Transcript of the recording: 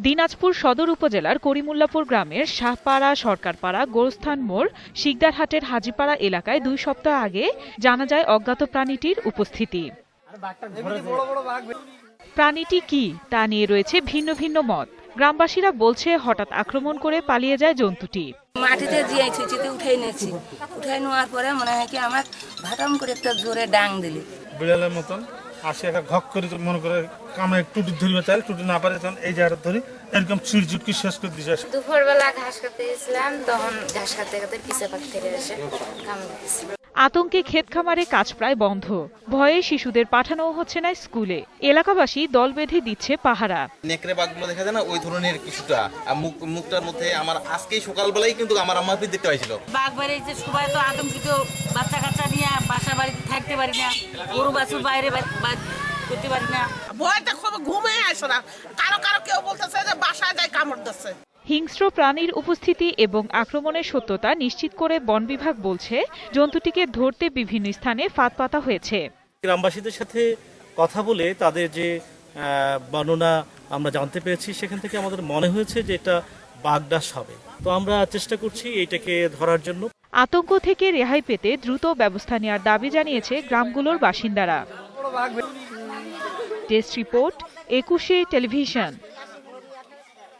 দিনাজপুর সদর উপজেলার করিমুল্লাপুর গ্রামের শাহপাড়া, সরকারপাড়া, গোরস্থান মোড়, শিকদারহাটের হাজীপাড়া এলাকায় 2 সপ্তাহ আগে জানা যায় অজ্ঞাত প্রাণীটির উপস্থিতি। প্রাণীটি কি তা নিয়ে রয়েছে ভিন্ন ভিন্ন মত। গ্রামবাসীরা বলছে হঠাৎ আক্রমণ করে পালিয়ে যায় জন্তুটি। মাটিতে দিয়েছি, চিতে উঠাই নিয়েছি, উঠাই নেওয়ার পরে মনে হয় কি আমার ভাটাম করে একটা জোরে ডাং দিলি, বিড়ালের মতন আসে একটা ঘক করে মনে করে কামে টুটি ধরবে, চাই টুটি না পারে তখন এই জায়গাটা ধরি এরকম চিড়চুটকি শেষ করে দিছে। দুপুরবেলা ঘাস কাটতে গেছিলাম, তখন ঘাস কাটতে কাটতে পিছে পাখ থেকে এসে কামড় দিয়েছে। আতঙ্কে ক্ষেত খামারে কাজ প্রায় বন্ধ, ভয়ে শিশুদের পাঠানো হচ্ছে না স্কুলে। এলাকাবাসী দল বেঁধে দিচ্ছে পাহারা। নেকড়ে বাঘগুলো দেখা যায় না, ওই ধরনের কিছুটা মুখটার মধ্যে আমার আজকেই সকালবেলায় কিন্তু আমার আম্মা দেখতে পাইছিল। বাঘ বেরিয়েছে, সবাই তো আতঙ্কিত, বাচ্চা কাচ্চা নিয়ে বাসা বাড়িতে থাকতে পারি না, গরু বাছুর বাইরে করতে পারি না, ভয়তে খুব ঘুমে আসে না, কারো কারো কেউ বলতেছে যে বাসায় যায় কামড় দিচ্ছে। হিংস্র প্রাণীর উপস্থিতি এবং আক্রমণের সত্যতা নিশ্চিত করে বন বিভাগ বলছে জন্তুটিকে ধরতে বিভিন্ন স্থানে ফাঁদ পাতা হয়েছে। গ্রামবাসীদের সাথে কথা বলে তাদের যে বর্ণনা আমরা জানতে পেরেছি, সেখান থেকে আমাদের মনে হয়েছে যে এটা বাগদাস হবে। তো আমরা চেষ্টা করছি এইটাকে ধরার জন্য। আতঙ্ক থেকে রেহাই পেতে দ্রুত ব্যবস্থা নেওয়ার দাবি জানিয়েছে গ্রামগুলোর বাসিন্দারা। Test report, 21 television.